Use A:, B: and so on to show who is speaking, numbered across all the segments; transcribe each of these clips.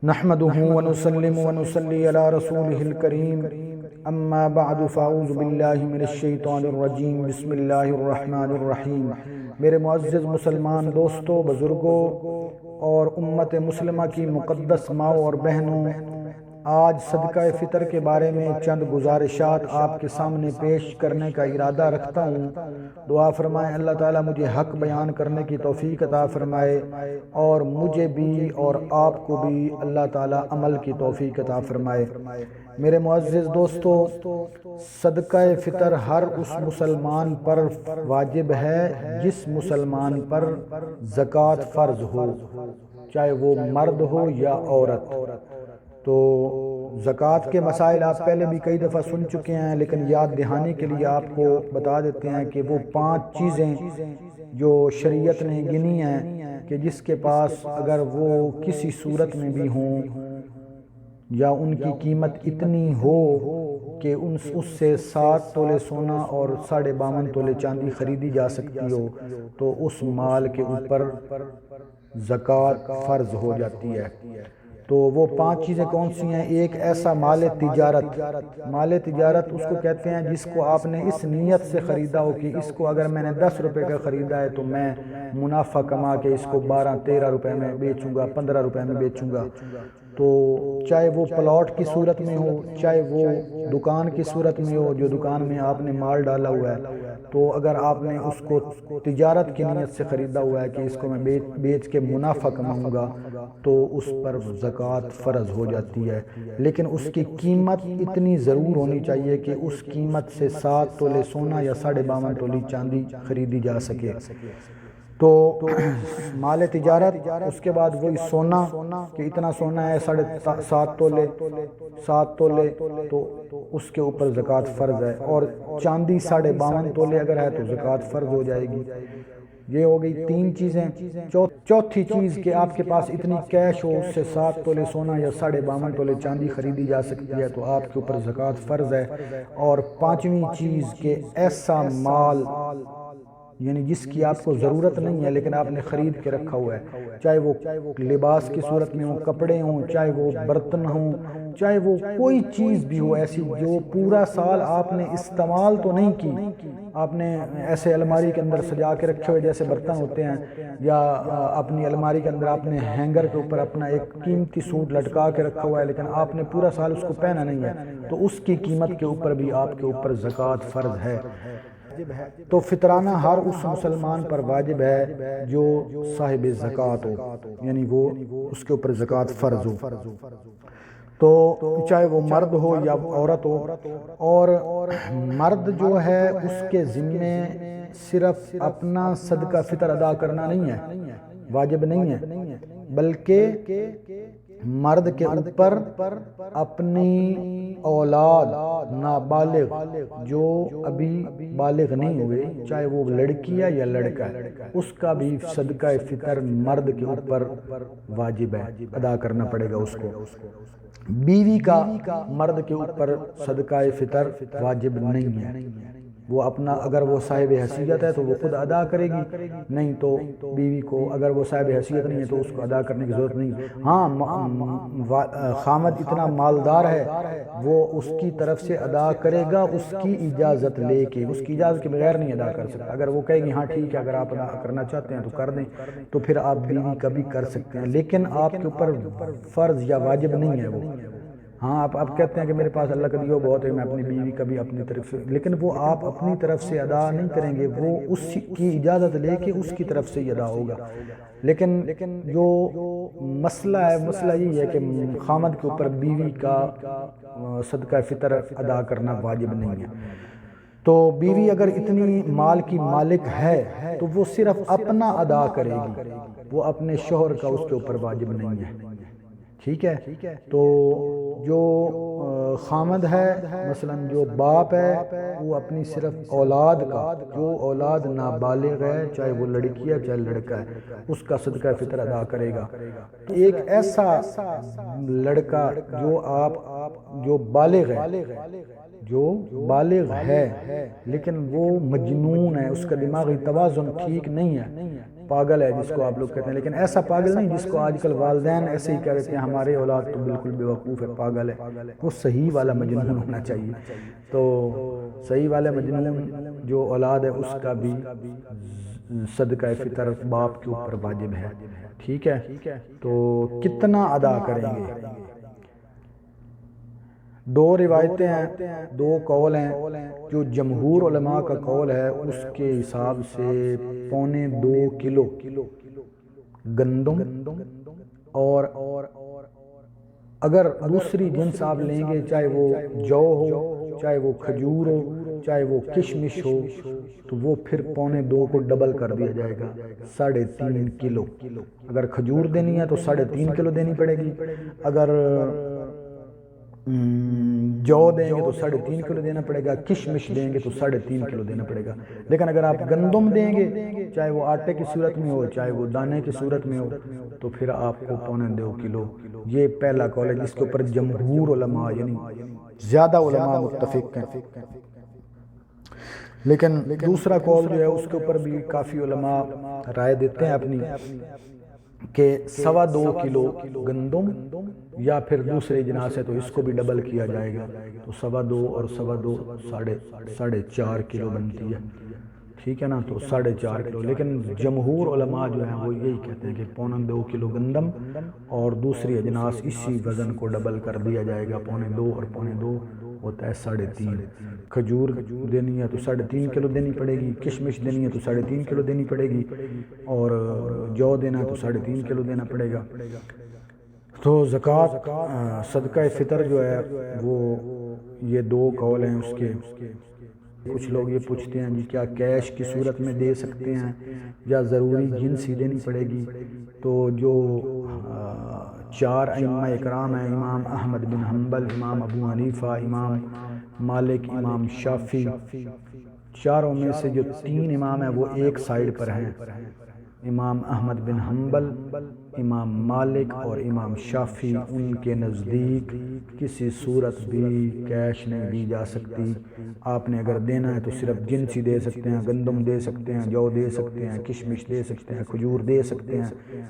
A: نحمده ونسلم ونصلي على رسوله الكريم اما بعد فاعوذ باللہ من الشیطان الرجیم بسم اللہ الرحمن الرحیم۔ میرے معزز مسلمان دوستوں، بزرگوں اور امت مسلمہ کی مقدس ماؤں اور بہنوں، آج صدقہ فطر کے بارے میں چند گزارشات آپ کے سامنے پیش کرنے کا ارادہ رکھتا ہوں۔ دعا فرمائیں اللہ تعالیٰ مجھے حق بیان کرنے کی توفیق عطا فرمائے اور مجھے بھی اور آپ کو بھی اللہ تعالیٰ عمل کی توفیق عطا فرمائے۔ میرے معزز دوستو، صدقہ فطر ہر اس مسلمان پر واجب ہے جس مسلمان پر زکوٰۃ فرض ہو، چاہے وہ مرد ہو یا عورت۔ تو زکوٰۃ کے مسائل آپ پہلے بھی کئی دفعہ سن چکے ہیں، لیکن یاد دہانی کے لیے آپ کو بتا دیتے ہیں کہ وہ 5 چیزیں جو شریعت نے گنی ہیں کہ جس کے پاس اگر وہ کسی صورت میں بھی ہوں یا ان کی قیمت اتنی ہو کہ اس سے 7 تولے سونا اور 52.5 تولے چاندی خریدی جا سکتی ہو، تو اس مال کے اوپر زکوٰۃ فرض ہو جاتی ہے۔ تو وہ 5 چیزیں کون سی ہیں؟ ایک ایسا مال تجارت، مال تجارت اس کو کہتے ہیں جس کو آپ نے اس نیت سے خریدا ہو کہ اس کو اگر میں نے 10 روپے کا خریدا ہے تو میں منافع کما کے اس کو 12-13 روپے میں بیچوں گا، 15 روپے میں بیچوں گا۔ تو چاہے وہ پلاٹ کی صورت میں ہو، چاہے وہ دکان کی صورت میں ہو، جو دکان میں آپ نے مال ڈالا ہوا ہے، تو اگر آپ نے اس کو تجارت کی نیت سے خریدا ہوا ہے کہ اس کو میں بیچ کے منافع کماؤں گا، تو اس پر زکوٰۃ فرض ہو جاتی ہے۔ لیکن اس کی قیمت اتنی ضرور ہونی چاہیے کہ اس قیمت سے 7 تولے سونا یا 52.5 تولے چاندی خریدی جا سکے۔ تو مال تجارت، اس کے بعد وہی سونا کہ اتنا سونا ہے 7.5 تولے، 7 تولے، تو اس کے اوپر زکوٰۃ فرض ہے، اور چاندی 52.5 تولے اگر ہے تو زکوٰۃ فرض ہو جائے گی۔ یہ ہو گئی 3 چیزیں۔ چوتھی چیز کہ آپ کے پاس اتنی کیش ہو، اس سے 7 تولے سونا یا 52.5 تولے چاندی خریدی جا سکتی ہے، تو آپ کے اوپر زکوٰۃ فرض ہے۔ اور 5ویں چیز کہ ایسا مال یعنی جس کی آپ کو ضرورت نہیں ہے لیکن آپ نے خرید کے رکھا ہوا ہے، چاہے وہ لباس کی صورت میں ہوں، کپڑے ہوں، چاہے وہ برتن ہوں، چاہے وہ کوئی چیز بھی ہو ایسی جو پورا سال آپ نے استعمال تو نہیں کی، آپ نے ایسے الماری کے اندر سجا کے رکھے ہوئے جیسے برتن ہوتے ہیں، یا اپنی الماری کے اندر آپ نے ہینگر کے اوپر اپنا ایک قیمتی سوٹ لٹکا کے رکھا ہوا ہے لیکن آپ نے پورا سال اس کو پہنا نہیں ہے، تو اس کی قیمت کے اوپر بھی آپ کے اوپر زکوٰۃ فرض ہے۔ تو فطرانہ ہر اس مسلمان پر واجب ہے جو صاحب زکوٰۃ ہو، یعنی وہ اس کے اوپر زکوٰۃ فرض ہو، تو چاہے وہ مرد ہو یا عورت ہو۔ اور مرد جو ہے اس کے ذمے صرف اپنا صدقہ فطر ادا کرنا نہیں ہے، واجب نہیں ہے، بلکہ مرد کے اوپر اپنی اولاد نابالغ جو ابھی بالغ نہیں ہوئے، چاہے وہ لڑکی ہے یا لڑکا ہے، اس کا بھی صدقہ فطر مرد کے اوپر واجب ہے، ادا کرنا پڑے گا اس کو۔ بیوی کا مرد کے اوپر صدقہ فطر واجب نہیں ہے، وہ اپنا اگر وہ صاحب حیثیت ہے تو وہ خود ادا کرے گی، نہیں تو بیوی کو اگر وہ صاحب حیثیت نہیں ہے تو اس کو ادا کرنے کی ضرورت نہیں۔ ہاں، خامد اتنا مالدار ہے، وہ اس کی طرف سے ادا کرے گا اس کی اجازت لے کے، اس کی اجازت کے بغیر نہیں ادا کر سکتا۔ اگر وہ کہے گی ہاں ٹھیک ہے اگر آپ ادا کرنا چاہتے ہیں تو کر دیں، تو پھر آپ بیوی کا بھی کر سکتے ہیں، لیکن آپ کے اوپر فرض یا واجب نہیں ہے وہ۔ ہاں، آپ کہتے ہیں کہ میرے پاس اللہ کا دیا بہت ہے، میں اپنی بیوی کا بھی اپنی طرف سے، لیکن وہ آپ اپنی طرف سے ادا نہیں کریں گے، وہ اس کی اجازت لے کے اس کی طرف سے ہی ادا ہوگا۔ لیکن جو مسئلہ ہے، مسئلہ یہی ہے کہ خامد کے اوپر بیوی کا صدقہ فطر ادا کرنا واجب نہیں ہے۔ تو بیوی اگر اتنی مال کی مالک ہے تو وہ صرف اپنا ادا کرے گی، وہ اپنے شوہر کا اس کے اوپر واجب نہیں ہے، ٹھیک ہے۔ تو جو خامد ہے، مثلا جو باپ ہے، وہ اپنی صرف اولاد کا، جو اولاد نابالغ ہے، چاہے وہ لڑکی ہے چاہے لڑکا ہے، اس کا صدقہ فطر ادا کرے گا۔ ایک ایسا لڑکا جو بالغ ہے، جو بالغ ہے لیکن وہ مجنون ہے، اس کا دماغی توازن ٹھیک نہیں ہے، پاگل ہے جس کو آپ لوگ کہتے ہیں، لیکن ایسا پاگل نہیں جس کو آج کل والدین ایسے ہی کہہ رہے ہیں ہمارے اولاد تو بالکل بے وقوف ہے، پاگل ہے، وہ صحیح والا مجنون ہونا چاہیے۔ تو صحیح والا مجنون جو اولاد ہے اس کا بھی صدقہ فطر باپ کے اوپر واجب ہے، ٹھیک ہے؟ تو کتنا ادا کریں گے؟ دو روایتیں ہیں، دو قول ہیں۔ جو جمہور علماء کا قول ہے اس کے حساب سے 2.25 کلو گندم، اور اگر دوسری جنس آپ لیں گے، چاہے وہ جو ہو، چاہے وہ کھجور ہو، چاہے وہ کشمش ہو، تو وہ پھر 2.25 کو ڈبل کر دیا جائے گا، 3.5 کلو۔ اگر کھجور دینی ہے تو 3.5 کلو دینی پڑے گی، اگر جو دیں گے تو 3.5 کلو دینا پڑے گا، کشمش دیں گے تو 3.5 کلو دینا پڑے گا۔ لیکن اگر آپ گندم دیں گے، چاہے وہ آٹے کی صورت میں ہو، چاہے وہ دانے کی صورت میں ہو، تو پھر آپ کو 2.25 کلو۔ یہ پہلا قول ہے جس کے اوپر جمہور علماء یعنی زیادہ علماء متفق ہیں۔ لیکن دوسرا قول جو ہے اس کے اوپر بھی کافی علماء رائے دیتے ہیں اپنی، کہ 2.25 کلو گندم یا پھر دوسرے جناس ہے تو اس کو بھی ڈبل کیا جائے گا، تو 2.25 اور 2.25 4.5 کلو بنتی ہے، ٹھیک ہے نا؟ تو 4.5 کلو۔ لیکن جمہور علماء جو ہیں وہ یہی کہتے ہیں کہ 2.25 کلو گندم اور دوسری اجناس اسی وزن کو ڈبل کر دیا جائے گا، 2.25 اور 2.25 ہوتا ہے 3.5۔ کھجور دینی ہے تو 3.5 کلو دینی پڑے گی، کشمش دینی ہے تو 3.5 کلو دینی پڑے گی، اور جو دینا ہے تو 3.5 کلو دینا پڑے گا۔ تو زکوٰۃ صدقہ فطر جو ہے وہ یہ دو قول ہیں اس کے۔ کچھ لوگ یہ پوچھتے ہیں جی کیا کیش کی صورت میں دے سکتے ہیں یا ضروری جنس ہی دینی پڑے گی؟ تو جو 4 ائمہ اکرام ہیں، امام احمد بن حنبل، امام ابو حنیفہ، امام مالک، امام شافعی، چاروں میں سے جو 3 امام ہیں وہ ایک سائیڈ پر ہیں، امام احمد بن حنبل، امام مالک اور امام شافعی۔ ان کے نزدیک کسی صورت بھی کیش نہیں دی جا سکتی۔ آپ نے اگر دینا ہے تو صرف جنس ہی دے سکتے ہیں، گندم دے سکتے ہیں، جو دے سکتے ہیں، کشمش دے سکتے ہیں، کھجور دے سکتے ہیں،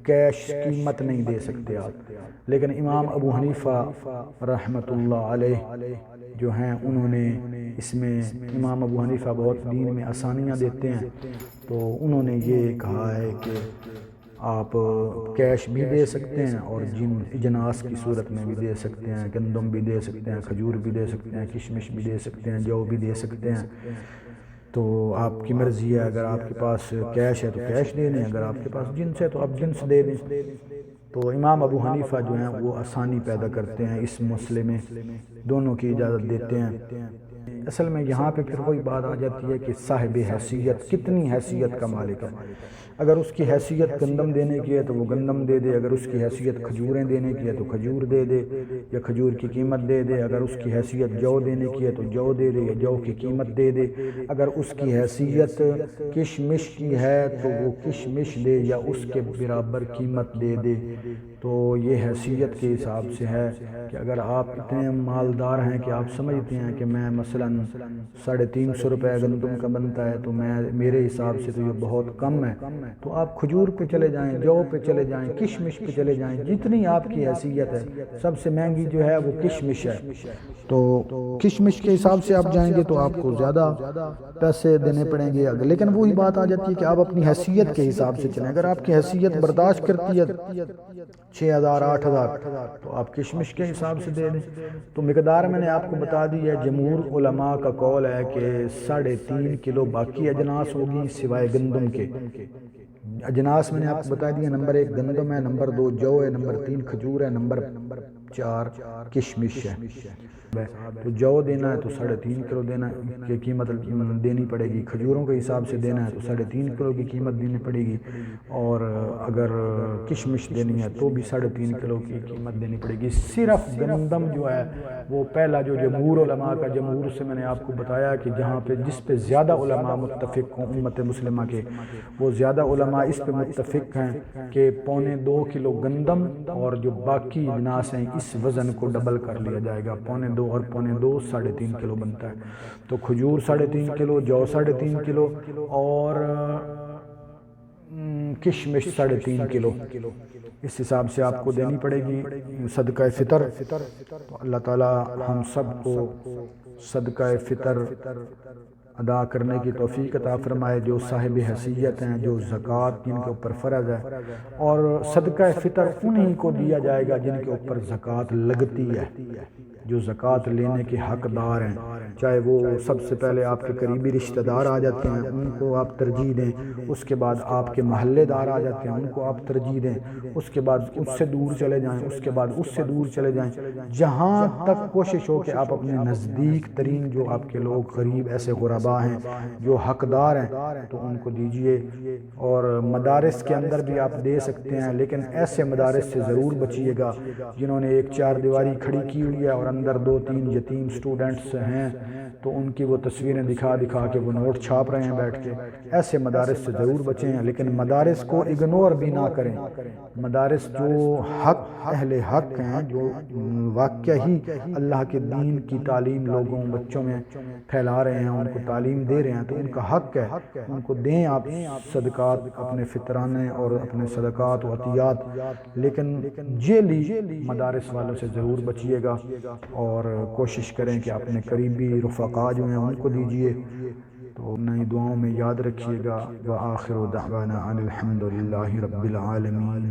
A: کیش قیمت نہیں دے سکتے آپ۔ لیکن امام ابو حنیفہ رحمۃ اللہ علیہ جو ہیں انہوں نے اس میں، امام ابو حنیفہ بہت دین میں آسانیاں دیتے ہیں، تو انہوں نے یہ کہا ہے کہ آپ کیش بھی دے سکتے ہیں اور اجناس کی صورت میں بھی دے سکتے ہیں، گندم بھی دے سکتے ہیں، کھجور بھی دے سکتے ہیں، کشمش بھی دے سکتے ہیں، جو بھی دے سکتے ہیں۔ تو آپ کی مرضی ہے، اگر آپ کے پاس کیش ہے تو کیش دے دیں، اگر آپ کے پاس جنس ہے تو آپ جنس دے دیں۔ تو امام ابو حنیفہ جو ہیں وہ آسانی پیدا کرتے ہیں اس مسئلے میں، دونوں کی اجازت دیتے ہیں۔ اصل میں یہاں پہ پھر وہی بات آ جاتی ہے کہ صاحب حیثیت کتنی حیثیت کا مالک ہے۔ اگر اس کی حیثیت گندم دینے کی ہے تو وہ گندم دے دے، اگر اس کی حیثیت کھجوریں دینے کی ہے تو کھجور دے دے یا کھجور کی قیمت دے دے، اگر اس کی حیثیت جو دینے کی ہے تو جو دے دے یا جو کی قیمت دے دے، اگر اس کی حیثیت کشمش کی ہے تو وہ کشمش دے یا اس کے برابر قیمت دے دے۔ تو یہ حیثیت کے حساب سے ہے کہ اگر آپ اتنے مالدار ہیں کہ آپ سمجھتے ہیں کہ میں مثلاً 350 روپے گندم کا بنتا ہے تو میرے حساب سے تو یہ بہت کم ہے، تو آپ کھجور پہ چلے جائیں، جو پہ چلے جائیں، کشمش پہ چلے جائیں، جتنی آپ کی حیثیت ہے۔ سب سے مہنگی جو ہے وہ کشمش ہے، تو کشمش کے حساب سے آپ جائیں گے تو آپ کو زیادہ پیسے دینے پڑیں گے۔ لیکن وہی بات آ جاتی ہے کہ آپ اپنی حیثیت کے حساب سے چلیں۔ اگر آپ کی حیثیت برداشت کرتی ہے 6,000 8,000 تو آپ کشمش کے حساب سے دے دیں۔ تو مقدار میں نے آپ کو بتا دی ہے، جمہور علماء کا قول ہے کہ 3.5 کلو باقی اجناس ہوگی سوائے گندم کے۔ اجناس میں نے آپ کو بتا دیا، نمبر 1 گندم ہے، نمبر 2 جو ہے، نمبر 3 کھجور ہے، نمبر 4 کشمش ہے۔ تو جو دینا ہے تو 3.5 کلو دینا کی قیمت دینی پڑے گی، کھجوروں کے حساب سے دینا ہے تو 3.5 کلو کی قیمت دینی پڑے گی، اور اگر کشمش دینی ہے تو بھی 3.5 کلو کی قیمت دینی پڑے گی۔ صرف گندم جو ہے وہ پہلا جو جمہور علماء کا، جمہور سے میں نے آپ کو بتایا کہ جہاں پہ جس پہ زیادہ علماء متفق ہوں امت مسلمہ کے، وہ زیادہ علماء اس پہ متفق ہیں کہ 2.25 کلو گندم اور جو باقی اجناس ہیں اس وزن کو ڈبل کر لیا جائے گا، 2.25 اور 2.25 3.5 کلو بنتا ہے۔ تو کھجور 3.5 کلو، جو 3.5 کلو، اور کشمش 3.5 کلو، اس حساب سے آپ کو دینی پڑے گی صدقہ فطر۔ تو اللہ تعالی ہم سب کو صدقہ فطر ادا کرنے کی توفیق عطا فرمائے، جو صاحب حیثیت ہیں، جو زکوٰۃ جن کے اوپر فرض ہے، اور صدقہ فطر انہی کو دیا جائے گا جن کے اوپر زکوٰۃ لگتی ہے، جو زکوٰۃ لینے کے حقدار ہیں، چاہے وہ سب سے پہلے آپ کے قریبی رشتہ دار آ جاتے ہیں، ان کو آپ ترجیح دیں، اس کے بعد آپ کے محلے دار آ جاتے ہیں، ان کو آپ ترجیح دیں، اس کے بعد اس سے دور چلے جائیں، اس کے بعد اس سے دور چلے جائیں، جہاں تک کوشش ہو کہ آپ اپنے نزدیک ترین جو آپ کے لوگ قریب ایسے غربا ہیں جو حقدار ہیں تو ان کو دیجئے۔ اور مدارس کے اندر بھی آپ دے سکتے ہیں، لیکن ایسے مدارس سے ضرور بچیے گا جنہوں نے ایک 4 دیواری کھڑی کی ہوئی ہے اور اندر 2-3 یتیم سٹوڈنٹس ہیں تو ان کی وہ تصویریں دکھا دکھا کے وہ نوٹ چھاپ رہے ہیں بیٹھ کے، ایسے مدارس سے ضرور بچیں ہیں۔ لیکن مدارس کو اگنور بھی نہ کریں، مدارس جو حق اہل حق ہیں، جو واقعہ ہی اللہ کے دین کی تعلیم لوگوں بچوں میں پھیلا رہے ہیں، ان کو تعلیم دے رہے ہیں، تو ان کا حق ہے، ان کو دیں آپ صدقات، اپنے فطرانے اور اپنے صدقات و عطیات، لیکن جیلی مدارس والوں سے ضرور بچیے گا اور کوشش کریں کہ اپنے قریبی رفقا جو ہیں ان کو دیجئے۔ تو نئی دعاؤں میں یاد رکھیے گا۔ وآخر دعوانا ان الحمد للہ رب العالمین۔